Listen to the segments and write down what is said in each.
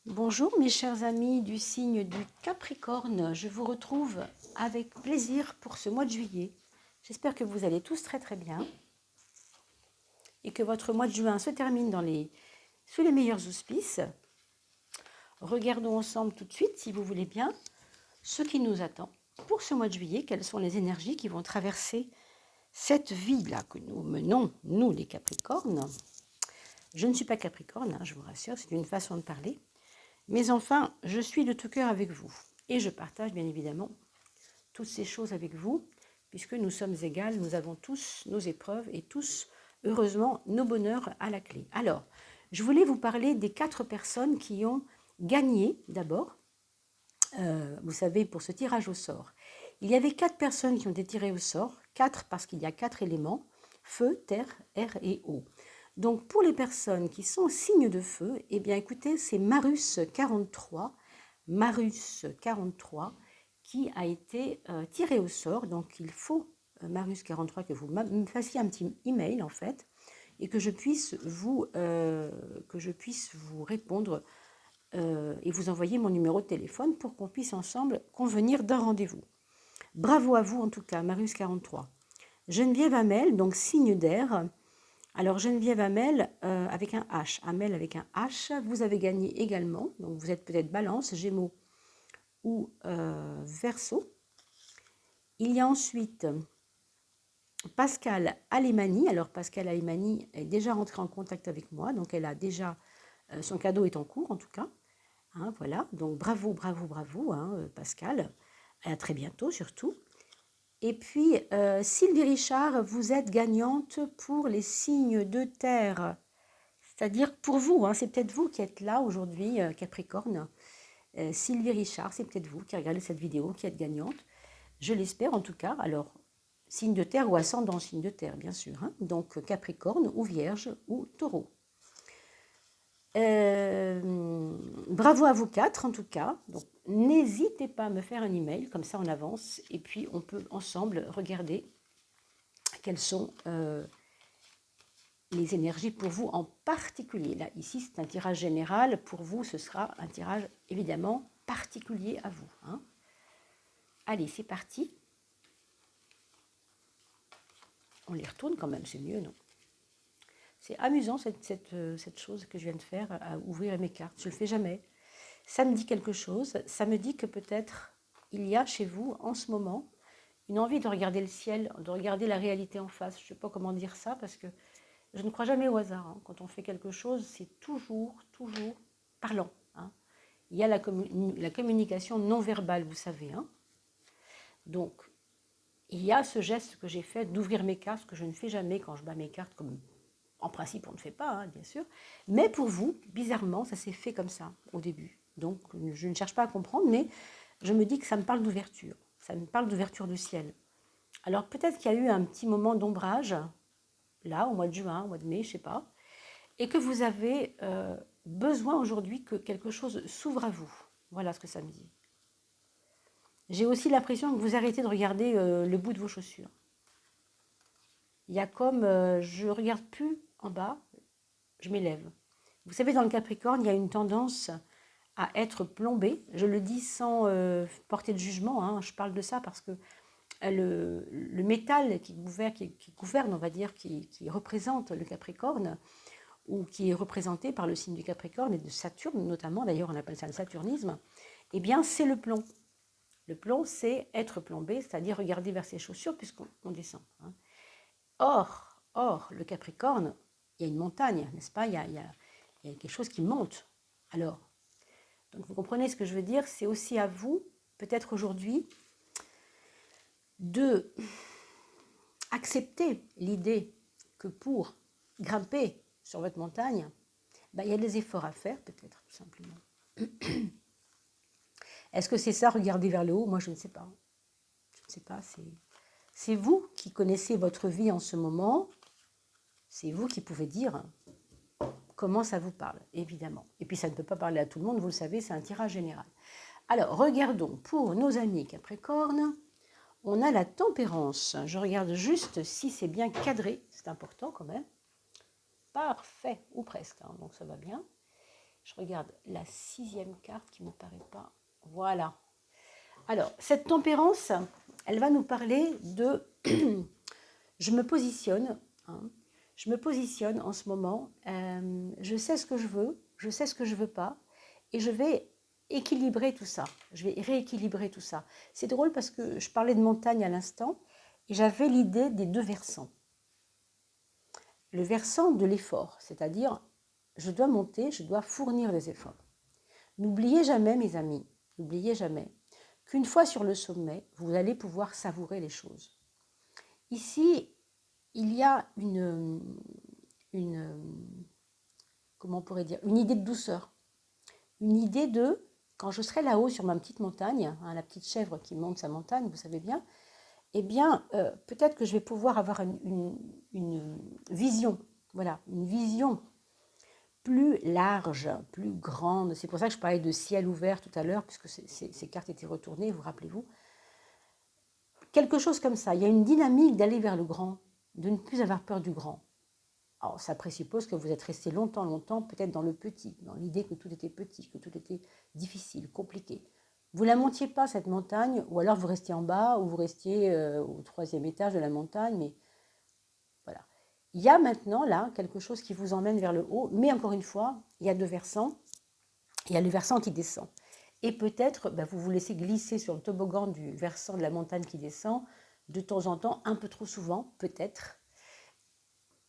Bonjour mes chers amis du signe du Capricorne, je vous retrouve avec plaisir pour ce mois de juillet. J'espère que vous allez tous très très bien et que votre mois de juin se termine sous les meilleurs auspices. Regardons ensemble tout de suite, si vous voulez bien, ce qui nous attend pour ce mois de juillet, quelles sont les énergies qui vont traverser cette vie-là que nous menons, nous les Capricornes. Je ne suis pas Capricorne, je vous rassure, c'est une façon de parler. Mais enfin, je suis de tout cœur avec vous et je partage bien évidemment toutes ces choses avec vous, puisque nous sommes égales, nous avons tous nos épreuves et tous, heureusement, nos bonheurs à la clé. Alors, je voulais vous parler des 4 personnes qui ont gagné d'abord, vous savez, pour ce tirage au sort. Il y avait 4 personnes qui ont été tirées au sort, 4 parce qu'il y a 4 éléments, feu, terre, air et eau. Donc pour les personnes qui sont signe de feu, eh bien écoutez, c'est Marus 43, Marus 43 qui a été tiré au sort. Donc il faut, Marus 43, que vous me fassiez un petit email en fait, et que je puisse vous répondre et vous envoyer mon numéro de téléphone pour qu'on puisse ensemble convenir d'un rendez-vous. Bravo à vous en tout cas, Marus 43. Geneviève Hamel, donc signe d'air. Alors Geneviève Hamel avec un H, Hamel avec un H, vous avez gagné également, donc vous êtes peut-être Balance, Gémeaux ou Verseau. Il y a ensuite Pascal Alemani. Alors Pascal Alemani est déjà rentrée en contact avec moi, donc elle a déjà, son cadeau est en cours en tout cas. Hein, voilà, donc bravo, bravo, bravo Pascal, à très bientôt surtout. Et puis, Sylvie Richard, vous êtes gagnante pour les signes de terre. C'est-à-dire pour vous, c'est peut-être vous qui êtes là aujourd'hui, Capricorne. Sylvie Richard, c'est peut-être vous qui regardez cette vidéo, qui êtes gagnante. Je l'espère en tout cas. Alors, signe de terre ou ascendant signe de terre, bien sûr. Donc, Capricorne ou Vierge ou Taureau. Bravo à vous 4 en tout cas. Donc, n'hésitez pas à me faire un email, comme ça on avance. Et puis, on peut ensemble regarder quelles sont les énergies pour vous en particulier. Là, ici, c'est un tirage général. Pour vous, ce sera un tirage évidemment particulier à vous. Allez, c'est parti. On les retourne quand même, c'est mieux, non? C'est amusant cette chose que je viens de faire, à ouvrir mes cartes. Je ne le fais jamais. Ça me dit quelque chose. Ça me dit que peut-être il y a chez vous, en ce moment, une envie de regarder le ciel, de regarder la réalité en face. Je ne sais pas comment dire ça, parce que je ne crois jamais au hasard. Quand on fait quelque chose, c'est toujours parlant. Il y a la communication non verbale, vous savez. Donc, il y a ce geste que j'ai fait d'ouvrir mes cartes, que je ne fais jamais quand je bats mes cartes, comme en principe on ne fait pas, bien sûr. Mais pour vous, bizarrement, ça s'est fait comme ça au début. Donc, je ne cherche pas à comprendre, mais je me dis que ça me parle d'ouverture. Ça me parle d'ouverture du ciel. Alors, peut-être qu'il y a eu un petit moment d'ombrage, là, au mois de juin, au mois de mai, je ne sais pas, et que vous avez besoin aujourd'hui que quelque chose s'ouvre à vous. Voilà ce que ça me dit. J'ai aussi l'impression que vous arrêtez de regarder le bout de vos chaussures. Il y a comme, je ne regarde plus en bas, je m'élève. Vous savez, dans le Capricorne, il y a une tendance à être plombé. Je le dis sans porter de jugement, je parle de ça parce que le métal qui gouverne, on va dire, qui représente le Capricorne, ou qui est représenté par le signe du Capricorne et de Saturne notamment, d'ailleurs on appelle ça le saturnisme, eh bien c'est le plomb. Le plomb, c'est être plombé, c'est-à-dire regarder vers ses chaussures puisqu'on descend. Or, le Capricorne, il y a une montagne, n'est-ce pas, il y a quelque chose qui monte. Alors, donc vous comprenez ce que je veux dire, c'est aussi à vous, peut-être aujourd'hui, de accepter l'idée que pour grimper sur votre montagne, il y a des efforts à faire, peut-être, tout simplement. Est-ce que c'est ça, regarder vers le haut? Moi, je ne sais pas. Je ne sais pas, c'est vous qui connaissez votre vie en ce moment. C'est vous qui pouvez dire comment ça vous parle, évidemment. Et puis, ça ne peut pas parler à tout le monde, vous le savez, c'est un tirage général. Alors, regardons pour nos amis Capricorne. On a la tempérance. Je regarde juste si c'est bien cadré. C'est important quand même. Parfait, ou presque, donc ça va bien. Je regarde la 6e carte qui ne me paraît pas. Voilà. Alors, cette tempérance, elle va nous parler de... je me positionne, hein, je me positionne en ce moment, je sais ce que je veux, je sais ce que je ne veux pas, et je vais équilibrer tout ça, je vais rééquilibrer tout ça. C'est drôle parce que je parlais de montagne à l'instant, et j'avais l'idée des 2 versants. Le versant de l'effort, c'est-à-dire je dois monter, je dois fournir des efforts. N'oubliez jamais, mes amis, n'oubliez jamais qu'une fois sur le sommet, vous allez pouvoir savourer les choses. Ici, il y a comment on pourrait dire, une idée de douceur, une idée de, quand je serai là-haut sur ma petite montagne, hein, la petite chèvre qui monte sa montagne, vous savez bien, eh bien, peut-être que je vais pouvoir avoir une vision, voilà, une vision plus large, plus grande. C'est pour ça que je parlais de ciel ouvert tout à l'heure, puisque ces cartes étaient retournées, vous rappelez-vous. Quelque chose comme ça. Il y a une dynamique d'aller vers le grand, de ne plus avoir peur du grand. Alors, ça présuppose que vous êtes resté longtemps, peut-être dans le petit, dans l'idée que tout était petit, que tout était difficile, compliqué. Vous ne la montiez pas, cette montagne, ou alors vous restiez en bas, ou vous restiez au 3e étage de la montagne, mais voilà. Il y a maintenant, là, quelque chose qui vous emmène vers le haut, mais encore une fois, il y a 2 versants. Il y a le versant qui descend. Et peut-être, vous vous laissez glisser sur le toboggan du versant de la montagne qui descend, de temps en temps, un peu trop souvent, peut-être.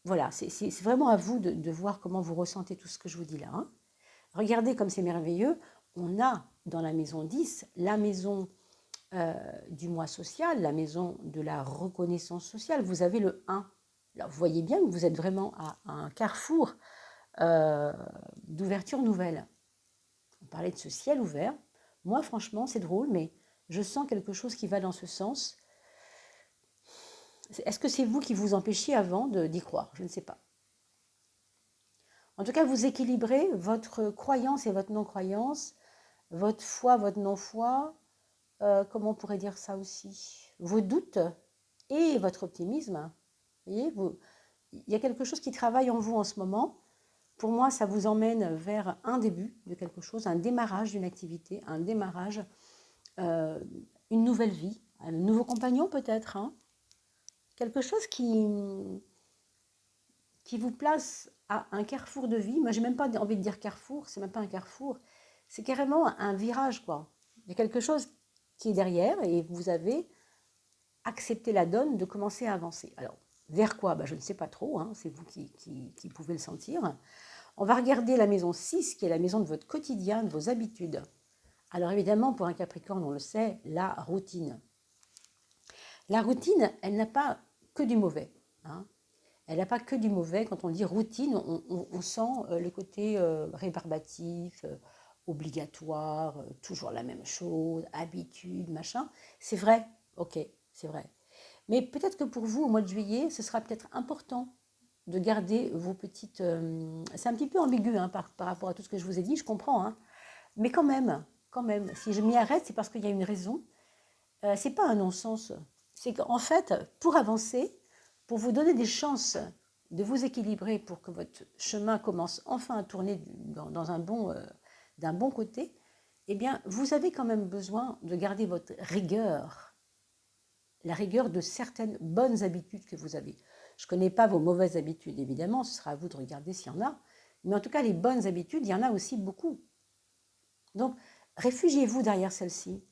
Voilà, c'est vraiment à vous de voir comment vous ressentez tout ce que je vous dis là. Hein. Regardez comme c'est merveilleux. On a dans la maison 10, la maison du moi social, la maison de la reconnaissance sociale. Vous avez le 1. Alors, vous voyez bien que vous êtes vraiment à un carrefour d'ouverture nouvelle. On parlait de ce ciel ouvert. Moi, franchement, c'est drôle, mais je sens quelque chose qui va dans ce sens. Est-ce que c'est vous qui vous empêchiez avant d'y croire? Je ne sais pas. En tout cas, vous équilibrez votre croyance et votre non-croyance, votre foi, votre non-foi, comment on pourrait dire ça aussi, vos doutes et votre optimisme. Vous voyez, il y a quelque chose qui travaille en vous en ce moment. Pour moi, ça vous emmène vers un début de quelque chose, un démarrage d'une activité, un démarrage, une nouvelle vie, un nouveau compagnon peut-être, hein. Quelque chose qui vous place à un carrefour de vie. Moi, j'ai même pas envie de dire carrefour, c'est même pas un carrefour, c'est carrément un virage, quoi. Il y a quelque chose qui est derrière et vous avez accepté la donne de commencer à avancer. Alors, vers quoi? Je ne sais pas trop, hein, c'est vous qui pouvez le sentir. On va regarder la maison 6, qui est la maison de votre quotidien, de vos habitudes. Alors évidemment, pour un Capricorne, on le sait, la routine. La routine, elle n'a pas que du mauvais. Hein. Elle n'a pas que du mauvais. Quand on dit routine, on sent le côté rébarbatif, obligatoire, toujours la même chose, habitude, machin. C'est vrai, ok, c'est vrai. Mais peut-être que pour vous, au mois de juillet, ce sera peut-être important de garder vos petites... c'est un petit peu ambigu hein, par rapport à tout ce que je vous ai dit, je comprends. Hein. Mais quand même, si je m'y arrête, c'est parce qu'il y a une raison. C'est pas un non-sens. C'est qu'en fait, pour avancer, pour vous donner des chances de vous équilibrer, pour que votre chemin commence enfin à tourner d'un bon côté, eh bien, vous avez quand même besoin de garder votre rigueur, la rigueur de certaines bonnes habitudes que vous avez. Je ne connais pas vos mauvaises habitudes, évidemment, ce sera à vous de regarder s'il y en a, mais en tout cas, les bonnes habitudes, il y en a aussi beaucoup. Donc, réfugiez-vous derrière celles-ci.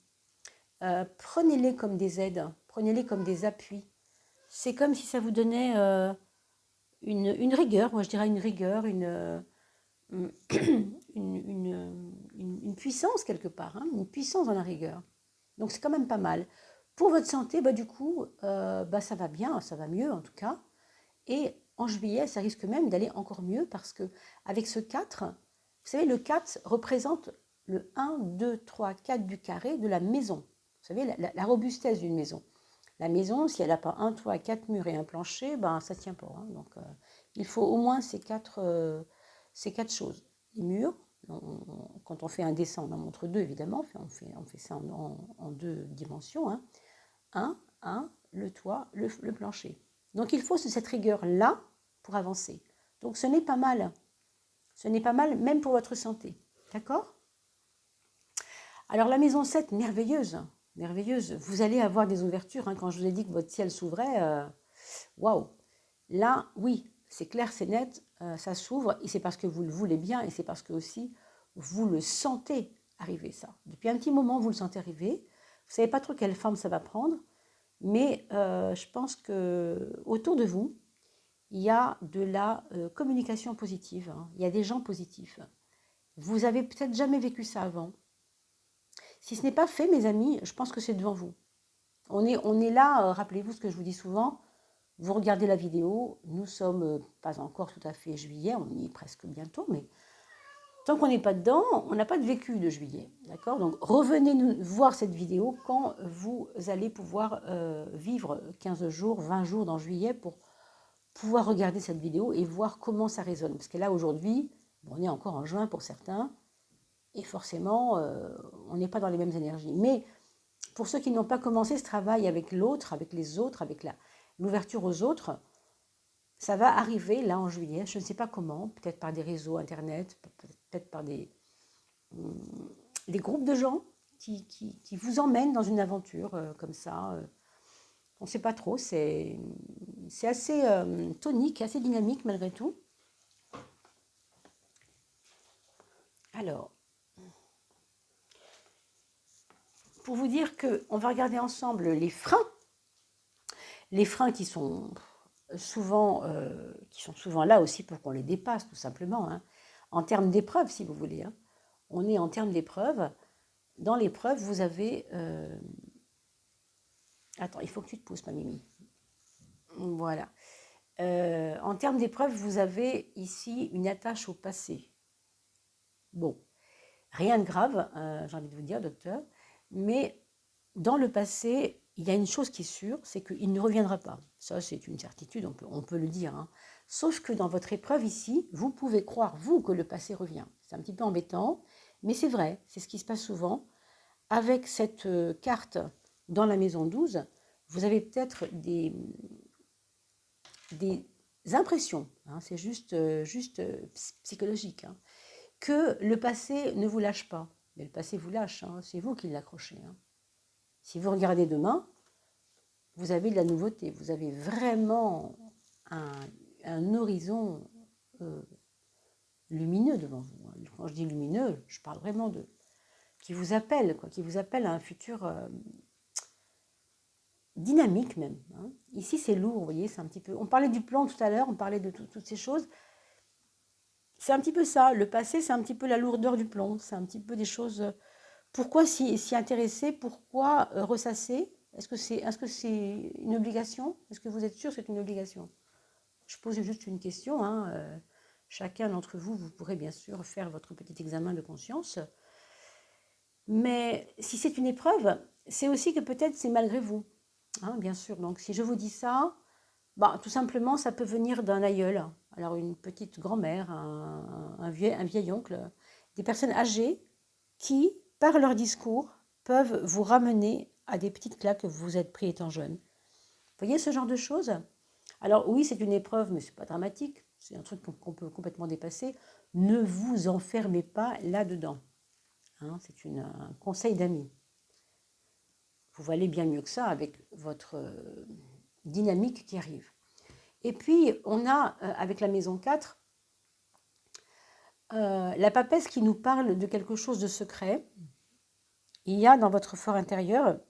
Prenez-les comme des aides, prenez-les comme des appuis. C'est comme si ça vous donnait une rigueur, moi je dirais une rigueur, une puissance quelque part, hein, une puissance dans la rigueur. Donc c'est quand même pas mal. Pour votre santé, du coup, ça va bien, ça va mieux en tout cas. Et en juillet, ça risque même d'aller encore mieux parce que avec ce 4, vous savez, le 4 représente le 1, 2, 3, 4 du carré de la maison. Vous savez, la robustesse d'une maison. La maison, si elle n'a pas un toit, 4 murs et un plancher, ça ne tient pas. Hein. Donc, il faut au moins ces quatre choses. Les murs, quand on fait un dessin, on en montre 2 évidemment, on fait ça en 2 dimensions. Hein. Le toit, le plancher. Donc il faut cette rigueur-là pour avancer. Donc ce n'est pas mal. Ce n'est pas mal, même pour votre santé. D'accord? Alors la maison 7, merveilleuse, merveilleuse. Vous allez avoir des ouvertures. Hein. Quand je vous ai dit que votre ciel s'ouvrait, waouh! Là, oui, c'est clair, c'est net, ça s'ouvre. Et c'est parce que vous le voulez bien et c'est parce que aussi vous le sentez arriver, ça. Depuis un petit moment, vous le sentez arriver. Vous ne savez pas trop quelle forme ça va prendre. Mais je pense que autour de vous, il y a de la communication positive. Hein. Il y a des gens positifs. Vous avez peut-être jamais vécu ça avant. Si ce n'est pas fait, mes amis, je pense que c'est devant vous. On est là, rappelez-vous ce que je vous dis souvent, vous regardez la vidéo, nous sommes pas encore tout à fait juillet, on y est presque bientôt, mais tant qu'on n'est pas dedans, on n'a pas de vécu de juillet. D'accord? Donc revenez nous voir cette vidéo quand vous allez pouvoir vivre 15 jours, 20 jours dans juillet pour pouvoir regarder cette vidéo et voir comment ça résonne. Parce que là, aujourd'hui, bon, on est encore en juin pour certains, et forcément, on n'est pas dans les mêmes énergies. Mais pour ceux qui n'ont pas commencé ce travail avec l'autre, avec les autres, avec l'ouverture aux autres, ça va arriver là en juillet, je ne sais pas comment, peut-être par des réseaux internet, peut-être par des groupes de gens qui vous emmènent dans une aventure comme ça. On ne sait pas trop, c'est assez tonique, assez dynamique malgré tout. Alors, pour vous dire qu'on va regarder ensemble les freins qui sont souvent là aussi pour qu'on les dépasse tout simplement, hein. En termes d'épreuves si vous voulez. Hein. On est en termes d'épreuves. Dans l'épreuve, vous avez... Attends, il faut que tu te pousses, ma Mimi. Voilà. En termes d'épreuve, vous avez ici une attache au passé. Bon, rien de grave, j'ai envie de vous dire, docteur, mais dans le passé, il y a une chose qui est sûre, c'est qu'il ne reviendra pas. Ça, c'est une certitude, on peut le dire. Hein. Sauf que dans votre épreuve ici, vous pouvez croire, vous, que le passé revient. C'est un petit peu embêtant, mais c'est vrai, c'est ce qui se passe souvent. Avec cette carte dans la maison 12, vous avez peut-être des impressions, hein, c'est juste psychologique, hein, que le passé ne vous lâche pas. Mais le passé vous lâche, hein, c'est vous qui l'accrochez. Hein. Si vous regardez demain, vous avez de la nouveauté, vous avez vraiment un horizon lumineux devant vous. Quand je dis lumineux, je parle vraiment de... qui vous appelle, quoi, qui vous appelle à un futur dynamique même. Hein. Ici, c'est lourd, vous voyez, c'est un petit peu... On parlait du plan tout à l'heure, on parlait de toutes ces choses. C'est un petit peu ça. Le passé, c'est un petit peu la lourdeur du plomb. C'est un petit peu des choses... Pourquoi s'y intéresser? Pourquoi ressasser? Est-ce que c'est une obligation? Est-ce que vous êtes sûr que c'est une obligation? Je pose juste une question. Hein. Chacun d'entre vous, vous pourrez bien sûr faire votre petit examen de conscience. Mais si c'est une épreuve, c'est aussi que peut-être c'est malgré vous. Hein, bien sûr. Donc si je vous dis ça, bah, tout simplement, ça peut venir d'un aïeul. Alors une petite grand-mère, un vieil oncle, des personnes âgées qui, par leur discours, peuvent vous ramener à des petites claques que vous vous êtes pris étant jeune. Vous voyez ce genre de choses? Alors oui, c'est une épreuve, mais ce n'est pas dramatique. C'est un truc qu'on peut complètement dépasser. Ne vous enfermez pas là-dedans. Hein, c'est un conseil d'amis. Vous valez bien mieux que ça avec votre dynamique qui arrive. Et puis, on a, avec la maison 4, la papesse qui nous parle de quelque chose de secret. Il y a dans votre fort intérieur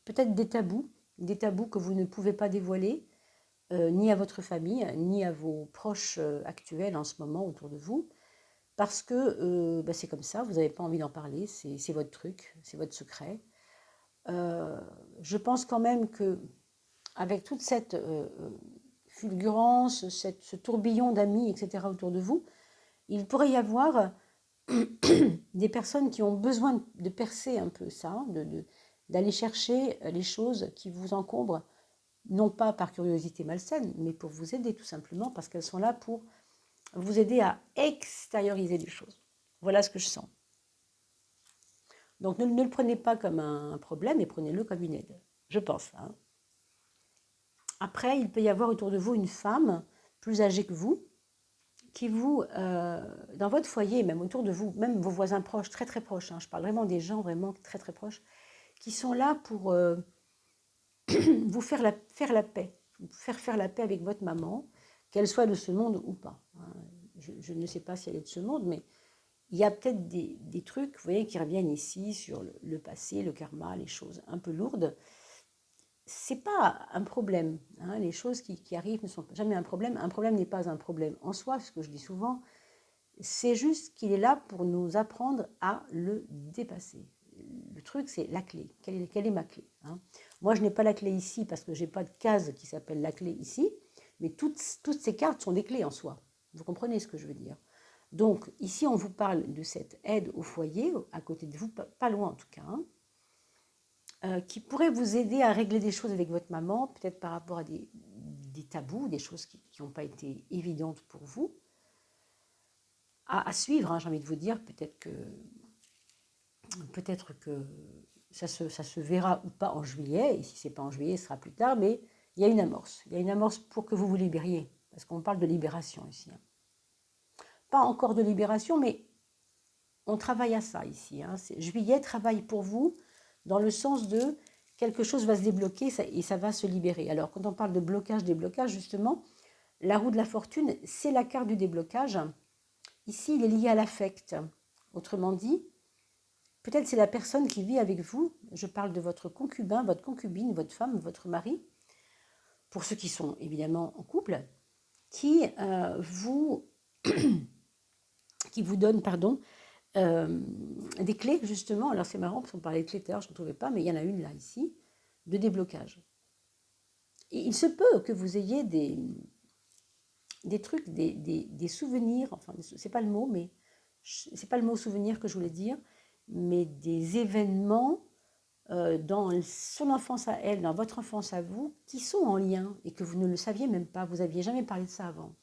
peut-être des tabous que vous ne pouvez pas dévoiler, ni à votre famille, ni à vos proches actuels en ce moment autour de vous, parce que c'est comme ça, vous n'avez pas envie d'en parler, c'est votre truc, c'est votre secret. Je pense quand même que avec toute cette fulgurance, ce tourbillon d'amis, etc. autour de vous, il pourrait y avoir des personnes qui ont besoin de percer un peu ça, d'aller chercher les choses qui vous encombrent, non pas par curiosité malsaine, mais pour vous aider tout simplement, parce qu'elles sont là pour vous aider à extérioriser des choses. Voilà ce que je sens. Donc ne le prenez pas comme un problème, mais prenez-le comme une aide, je pense. Hein. Après, il peut y avoir autour de vous une femme plus âgée que vous, qui vous, dans votre foyer, même autour de vous, même vos voisins proches, très très proches, hein, je parle vraiment des gens vraiment très très proches, qui sont là pour vous faire la paix, faire la paix avec votre maman, qu'elle soit de ce monde ou pas, hein. Je ne sais pas si elle est de ce monde, mais il y a peut-être des trucs, vous voyez, qui reviennent ici sur le passé, le karma, les choses un peu lourdes. C'est pas un problème, hein. Les choses qui arrivent ne sont jamais un problème. Un problème n'est pas un problème en soi, ce que je dis souvent. C'est juste qu'il est là pour nous apprendre à le dépasser. Le truc, c'est la clé. Quelle est ma clé, hein? Moi, je n'ai pas la clé ici parce que je n'ai pas de case qui s'appelle la clé ici, mais toutes ces cartes sont des clés en soi. Vous comprenez ce que je veux dire? Donc, ici, on vous parle de cette aide au foyer, à côté de vous, pas loin en tout cas, hein, qui pourrait vous aider à régler des choses avec votre maman, peut-être par rapport à des tabous, des choses qui n'ont pas été évidentes pour vous, à suivre, hein, j'ai envie de vous dire, peut-être que ça se verra ou pas en juillet, et si ce n'est pas en juillet, ce sera plus tard, mais il y a une amorce. Il y a une amorce pour que vous vous libériez, parce qu'on parle de libération ici, hein. Pas encore de libération, mais on travaille à ça ici, hein. Juillet travaille pour vous dans le sens de quelque chose va se débloquer et ça va se libérer. Alors, quand on parle de blocage, débblocage, justement, la roue de la fortune, c'est la carte du déblocage. Ici, il est lié à l'affect. Autrement dit, peut-être c'est la personne qui vit avec vous. Je parle de votre concubin, votre concubine, votre femme, votre mari, pour ceux qui sont évidemment en couple, qui vous donne, pardon, des clés, justement. Alors c'est marrant, parce qu'on parlait de clés tout à l'heure, je ne trouvais pas, mais il y en a une là, ici, de déblocage. Et il se peut que vous ayez des trucs, des souvenirs, enfin, c'est pas le mot, mais c'est pas le mot souvenir que je voulais dire, mais des événements dans son enfance à elle, dans votre enfance à vous, qui sont en lien et que vous ne le saviez même pas, vous n'aviez jamais parlé de ça avant.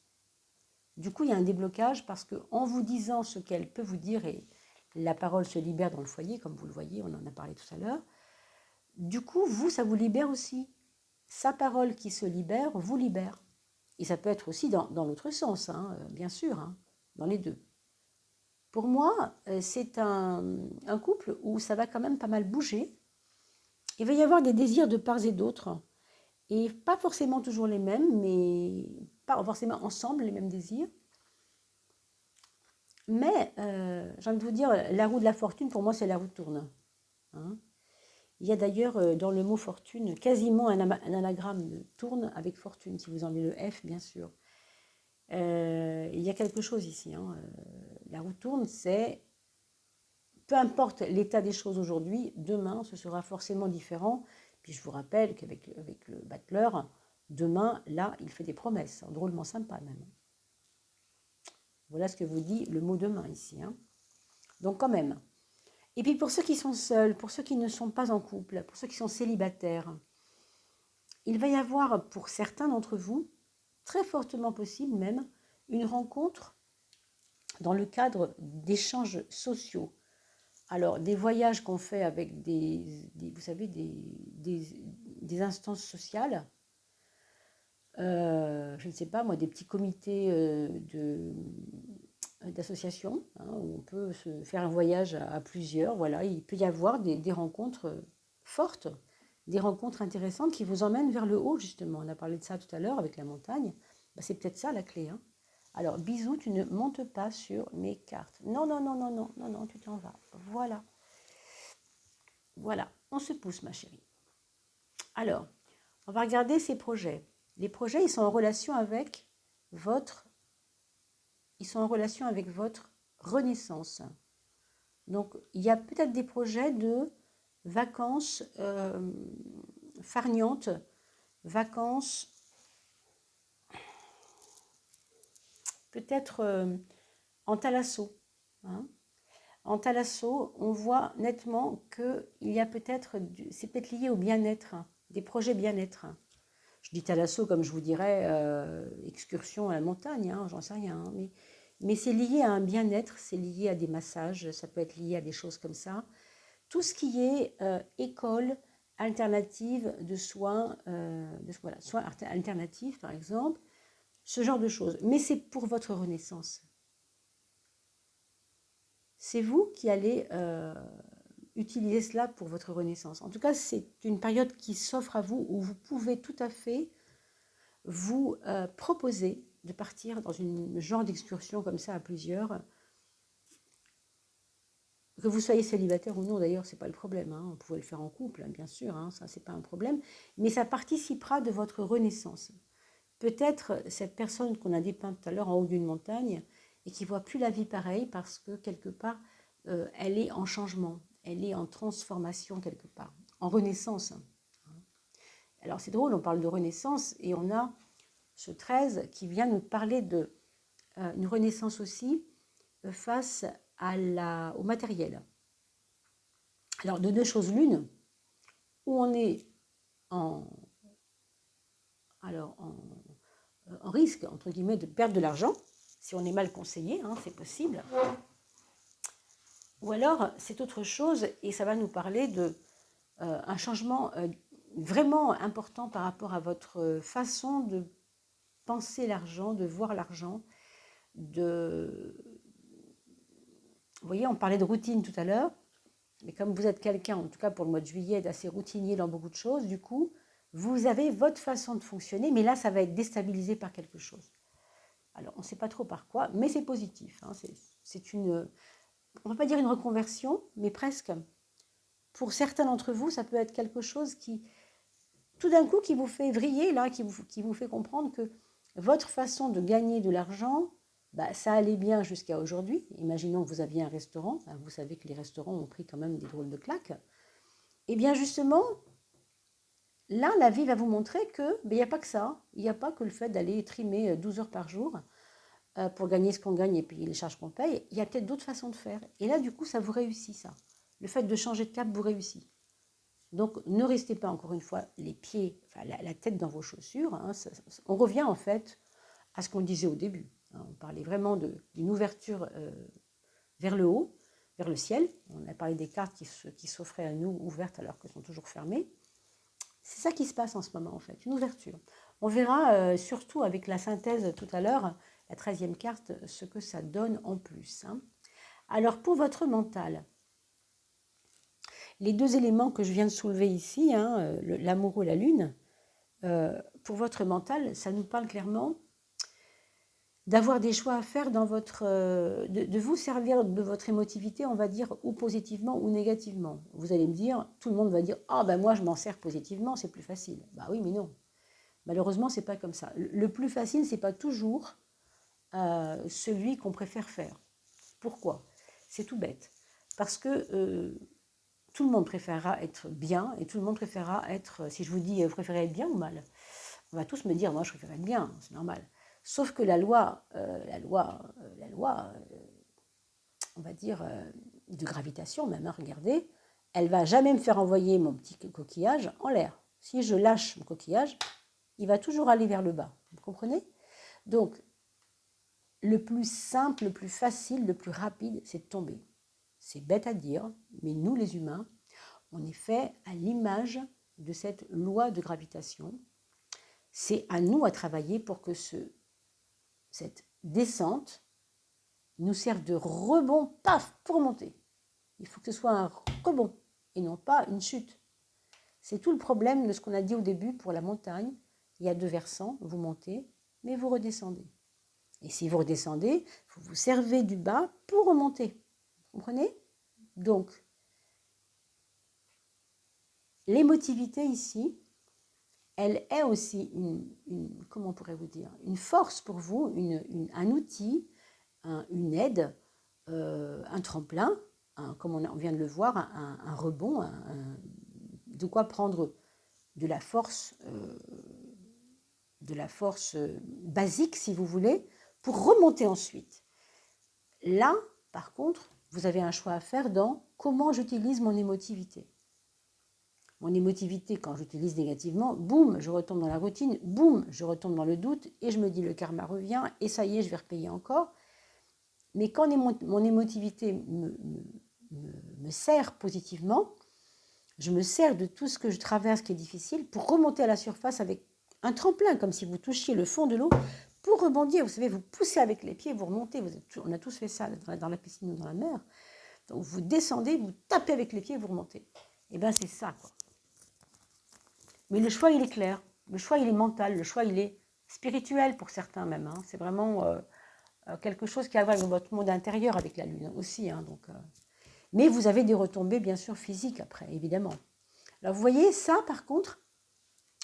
Du coup, il y a un déblocage parce qu'en vous disant ce qu'elle peut vous dire, et la parole se libère dans le foyer, comme vous le voyez, on en a parlé tout à l'heure, du coup, vous, ça vous libère aussi. Sa parole qui se libère, vous libère. Et ça peut être aussi dans l'autre sens, hein, bien sûr, hein, dans les deux. Pour moi, c'est un couple où ça va quand même pas mal bouger. Il va y avoir des désirs de part et d'autre. Et pas forcément toujours les mêmes, mais pas forcément ensemble les mêmes désirs. Mais j'ai envie de vous dire, la roue de la fortune, pour moi, c'est la roue tourne, hein. Il y a d'ailleurs dans le mot fortune quasiment un anagramme de tourne avec fortune, si vous enlevez le F, bien sûr. Il y a quelque chose ici, hein. La roue tourne, c'est peu importe l'état des choses aujourd'hui, demain, ce sera forcément différent. Puis je vous rappelle qu'avec le battleur, demain, là, il fait des promesses, hein, drôlement sympa même. Voilà ce que vous dit le mot demain ici, hein. Donc quand même. Et puis pour ceux qui sont seuls, pour ceux qui ne sont pas en couple, pour ceux qui sont célibataires, il va y avoir pour certains d'entre vous, très fortement possible même, une rencontre dans le cadre d'échanges sociaux. Alors, des voyages qu'on fait avec vous savez, des instances sociales, je ne sais pas moi, des petits comités d'associations, hein, où on peut se faire un voyage à plusieurs. Voilà, il peut y avoir des rencontres fortes, des rencontres intéressantes qui vous emmènent vers le haut, justement. On a parlé de ça tout à l'heure avec la montagne. Ben, c'est peut-être ça la clé, hein. Alors, bisous, tu ne montes pas sur mes cartes. Non, non, non, non, non, non, non, tu t'en vas. Voilà. Voilà, on se pousse, ma chérie. Alors, on va regarder ces projets. Les projets, ils sont en relation avec votre renaissance. Donc, il y a peut-être des projets de vacances farnientes, vacances peut-être en thalasso, hein. En thalasso, on voit nettement qu'il y a c'est peut-être lié au bien-être, hein, des projets bien-être. Je dis thalasso comme je vous dirais excursion à la montagne, hein, j'en sais rien, hein, mais c'est lié à un bien-être, c'est lié à des massages, ça peut être lié à des choses comme ça. Tout ce qui est école alternative de soins, soins alternatifs par exemple, ce genre de choses. Mais c'est pour votre renaissance. C'est vous qui allez utiliser cela pour votre renaissance. En tout cas, c'est une période qui s'offre à vous où vous pouvez tout à fait vous proposer de partir dans une genre d'excursion comme ça à plusieurs. Que vous soyez célibataire ou non, d'ailleurs, ce n'est pas le problème. Hein. Vous pouvez le faire en couple, hein, bien sûr, hein, ça, ce n'est pas un problème. Mais ça participera de votre renaissance. Peut-être cette personne qu'on a dépeinte tout à l'heure en haut d'une montagne et qui ne voit plus la vie pareille parce que quelque part, elle est en changement, elle est en transformation quelque part, en renaissance. Alors c'est drôle, on parle de renaissance et on a ce 13 qui vient nous parler de une renaissance aussi face au matériel. Alors de deux choses l'une, où on est en risque, entre guillemets, de perdre de l'argent, si on est mal conseillé, hein, c'est possible. Ou alors, c'est autre chose, et ça va nous parler d'un changement vraiment important par rapport à votre façon de penser l'argent, de voir l'argent. Vous voyez, on parlait de routine tout à l'heure, mais comme vous êtes quelqu'un, en tout cas pour le mois de juillet, d'assez routinier dans beaucoup de choses, du coup, vous avez votre façon de fonctionner, mais là, ça va être déstabilisé par quelque chose. Alors, on ne sait pas trop par quoi, mais c'est positif. Hein, c'est une, on ne va pas dire une reconversion, mais presque. Pour certains d'entre vous, ça peut être quelque chose qui, tout d'un coup, qui vous fait vriller, là, qui vous fait comprendre que votre façon de gagner de l'argent, bah, ça allait bien jusqu'à aujourd'hui. Imaginons que vous aviez un restaurant. Bah, vous savez que les restaurants ont pris quand même des drôles de claques. Et bien justement, là, la vie va vous montrer que il n'y a pas que ça. Il n'y a pas que le fait d'aller trimer 12 heures par jour pour gagner ce qu'on gagne et payer les charges qu'on paye. Il y a peut-être d'autres façons de faire. Et là, du coup, ça vous réussit, ça. Le fait de changer de cap vous réussit. Donc, ne restez pas, encore une fois, les pieds, enfin, la tête dans vos chaussures. Hein. On revient, en fait, à ce qu'on disait au début. Hein. On parlait vraiment d'une ouverture vers le haut, vers le ciel. On a parlé des cartes qui s'offraient à nous ouvertes alors qu'elles sont toujours fermées. C'est ça qui se passe en ce moment, en fait, une ouverture. On verra surtout avec la synthèse tout à l'heure, la 13e carte, ce que ça donne en plus. Hein. Alors, pour votre mental, les deux éléments que je viens de soulever ici, hein, l'amour et la lune, pour votre mental, ça nous parle clairement d'avoir des choix à faire dans votre, de vous servir de votre émotivité, on va dire, ou positivement ou négativement. Vous allez me dire, tout le monde va dire, ah ben moi je m'en sers positivement, c'est plus facile. Bah oui, mais non. Malheureusement, c'est pas comme ça. Le plus facile, c'est pas toujours celui qu'on préfère faire. Pourquoi? C'est tout bête. Parce que tout le monde préférera être bien et tout le monde préférera être, si je vous dis, vous préférez être bien ou mal? On va tous me dire, moi je préfère être bien, c'est normal. Sauf que la loi, on va dire, de gravitation, même, hein, regardez, elle va jamais me faire envoyer mon petit coquillage en l'air. Si je lâche mon coquillage, il va toujours aller vers le bas. Vous comprenez? Donc, le plus simple, le plus facile, le plus rapide, c'est de tomber. C'est bête à dire, mais nous les humains, on est fait à l'image de cette loi de gravitation. C'est à nous à travailler pour que cette descente nous serve de rebond, paf, pour monter. Il faut que ce soit un rebond et non pas une chute. C'est tout le problème de ce qu'on a dit au début pour la montagne. Il y a deux versants, vous montez, mais vous redescendez. Et si vous redescendez, vous vous servez du bas pour remonter. Vous comprenez? Donc, l'émotivité ici, elle est aussi comment on pourrait vous dire, une force pour vous, un outil, une aide, un tremplin, comme on vient de le voir, un rebond, de quoi prendre de la force basique, si vous voulez, pour remonter ensuite. Là, par contre, vous avez un choix à faire dans comment j'utilise mon émotivité. Mon émotivité, quand j'utilise négativement, boum, je retombe dans la routine, boum, je retombe dans le doute et je me dis le karma revient et ça y est, je vais repayer encore. Mais quand mon émotivité me sert positivement, je me sers de tout ce que je traverse qui est difficile pour remonter à la surface avec un tremplin, comme si vous touchiez le fond de l'eau, pour rebondir. Vous savez, vous poussez avec les pieds, vous remontez. On a tous fait ça dans la piscine ou dans la mer. Donc vous descendez, vous tapez avec les pieds, vous remontez. Et bien c'est ça, quoi. Mais le choix, il est clair. Le choix, il est mental. Le choix, il est spirituel pour certains même. Hein. C'est vraiment quelque chose qui a à voir avec votre monde intérieur, avec la Lune aussi. Hein, donc, mais vous avez des retombées, bien sûr, physiques après, évidemment. Alors vous voyez, ça, par contre,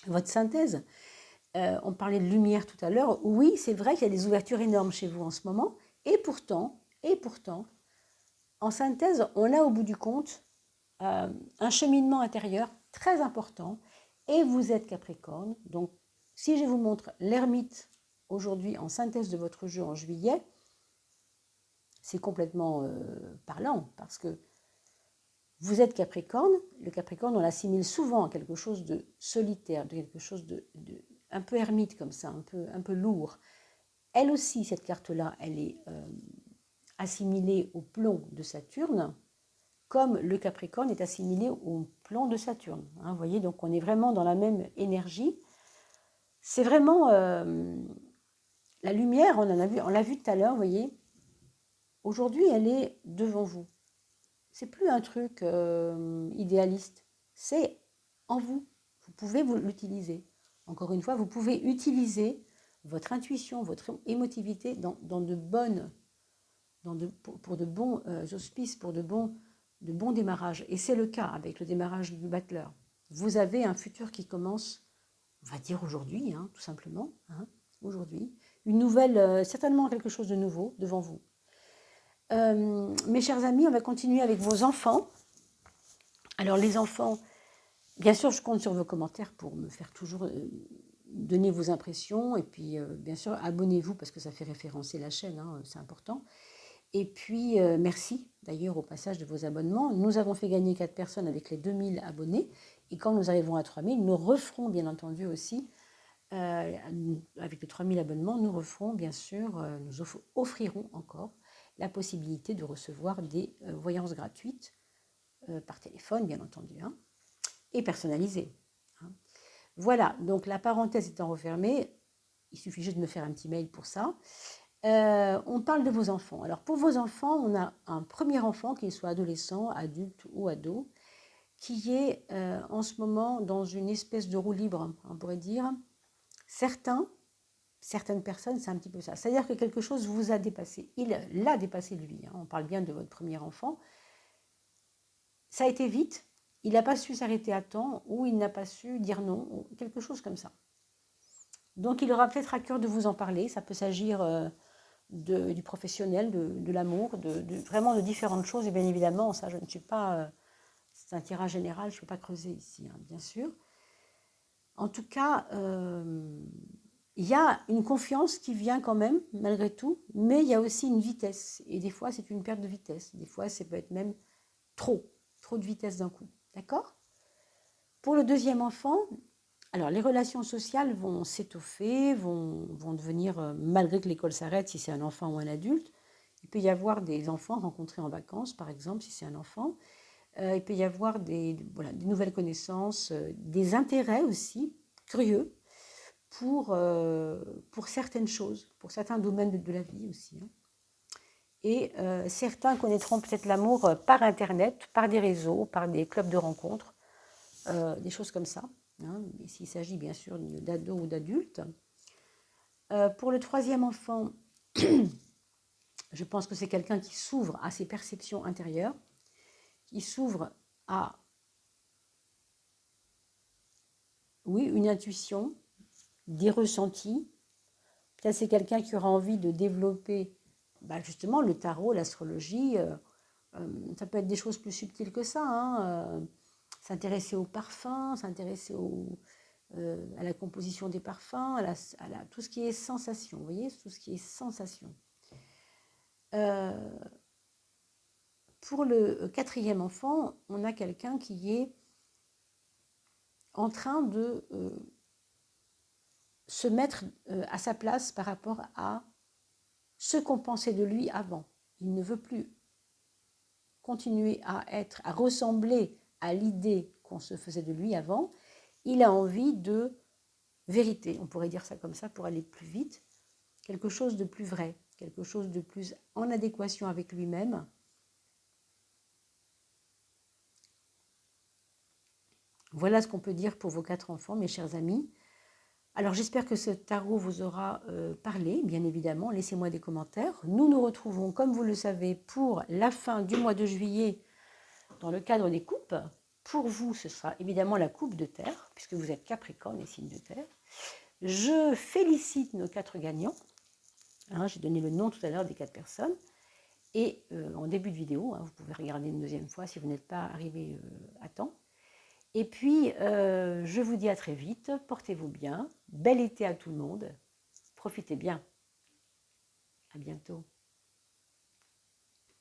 votre synthèse, on parlait de lumière tout à l'heure. Oui, c'est vrai qu'il y a des ouvertures énormes chez vous en ce moment. Et pourtant, en synthèse, on a au bout du compte un cheminement intérieur très important. Et vous êtes Capricorne. Donc, si je vous montre l'ermite aujourd'hui en synthèse de votre jeu en juillet, c'est complètement parlant parce que vous êtes Capricorne. Le Capricorne, on l'assimile souvent à quelque chose de solitaire, de quelque chose de un peu ermite comme ça, un peu lourd. Elle aussi, cette carte-là, elle est assimilée au plomb de Saturne, comme le Capricorne est assimilé au plomb de Saturne. Hein, vous voyez, donc on est vraiment dans la même énergie. C'est vraiment la lumière, on l'a vu tout à l'heure, vous voyez. Aujourd'hui, elle est devant vous. C'est plus un truc idéaliste, c'est en vous. Vous pouvez l'utiliser. Encore une fois, vous pouvez utiliser votre intuition, votre émotivité dans de bonnes, pour de bons auspices, pour de bons démarrages. Et c'est le cas avec le démarrage du battleur. Vous avez un futur qui commence, on va dire aujourd'hui, hein, tout simplement, hein, aujourd'hui. Une nouvelle, certainement quelque chose de nouveau devant vous. Mes chers amis, on va continuer avec vos enfants. Alors les enfants, bien sûr, je compte sur vos commentaires pour me faire toujours donner vos impressions. Et puis, bien sûr, abonnez-vous parce que ça fait référencer la chaîne, hein, c'est important. Et puis, merci d'ailleurs au passage de vos abonnements. Nous avons fait gagner 4 personnes avec les 2000 abonnés. Et quand nous arriverons à 3000, nous referons bien entendu aussi, avec les 3000 abonnements, nous referons bien sûr, nous offrirons encore la possibilité de recevoir des voyances gratuites par téléphone, bien entendu, hein, et personnalisées. Hein. Voilà, donc la parenthèse étant refermée, il suffit juste de me faire un petit mail pour ça. On parle de vos enfants. Alors pour vos enfants, on a un premier enfant, qu'il soit adolescent, adulte ou ado, qui est en ce moment dans une espèce de roue libre, on pourrait dire. Certaines personnes, c'est un petit peu ça. C'est-à-dire que quelque chose vous a dépassé. Il l'a dépassé lui. Hein. On parle bien de votre premier enfant. Ça a été vite. Il n'a pas su s'arrêter à temps ou il n'a pas su dire non, ou quelque chose comme ça. Donc il aura peut-être à cœur de vous en parler. Ça peut s'agir du professionnel, de l'amour, vraiment de différentes choses. Et bien évidemment, ça, je ne suis pas... c'est un tirage général, je ne peux pas creuser ici, hein, bien sûr. En tout cas, il y a une confiance qui vient quand même, malgré tout, mais il y a aussi une vitesse. Et des fois, c'est une perte de vitesse. Des fois, ça peut être même trop de vitesse d'un coup. D'accord ? Pour le deuxième enfant, alors les relations sociales vont s'étoffer, vont devenir, malgré que l'école s'arrête, si c'est un enfant ou un adulte, il peut y avoir des enfants rencontrés en vacances, par exemple, si c'est un enfant. Il peut y avoir des nouvelles connaissances, des intérêts aussi curieux pour certaines choses, pour certains domaines de la vie aussi. Hein. Et certains connaîtront peut-être l'amour par Internet, par des réseaux, par des clubs de rencontres, des choses comme ça. Hein, s'il s'agit bien sûr d'ados ou d'adultes. Pour le troisième enfant, je pense que c'est quelqu'un qui s'ouvre à ses perceptions intérieures, qui s'ouvre à, oui, une intuition, des ressentis. Peut-être c'est quelqu'un qui aura envie de développer justement le tarot, l'astrologie. Ça peut être des choses plus subtiles que ça. Hein, s'intéresser au parfum, s'intéresser à la composition des parfums, tout ce qui est sensation. Vous voyez, tout ce qui est sensation. Pour le quatrième enfant, on a quelqu'un qui est en train de se mettre à sa place par rapport à ce qu'on pensait de lui avant. Il ne veut plus continuer à ressembler à l'idée qu'on se faisait de lui avant. Il a envie de vérité, on pourrait dire ça comme ça pour aller plus vite. quelque chose de plus vrai, quelque chose de plus en adéquation avec lui-même. Voilà ce qu'on peut dire pour vos 4 enfants, mes chers amis. Alors j'espère que ce tarot vous aura parlé, bien évidemment. Laissez-moi des commentaires. Nous nous retrouvons, comme vous le savez, pour la fin du mois de juillet dans le cadre des coupes. Pour vous, ce sera évidemment la coupe de terre, puisque vous êtes Capricorne et signe de terre. Je félicite nos 4 gagnants. Hein, j'ai donné le nom tout à l'heure des 4 personnes. Et en début de vidéo, hein, vous pouvez regarder une deuxième fois si vous n'êtes pas arrivé à temps. Et puis, je vous dis à très vite, portez-vous bien, bel été à tout le monde, profitez bien, à bientôt.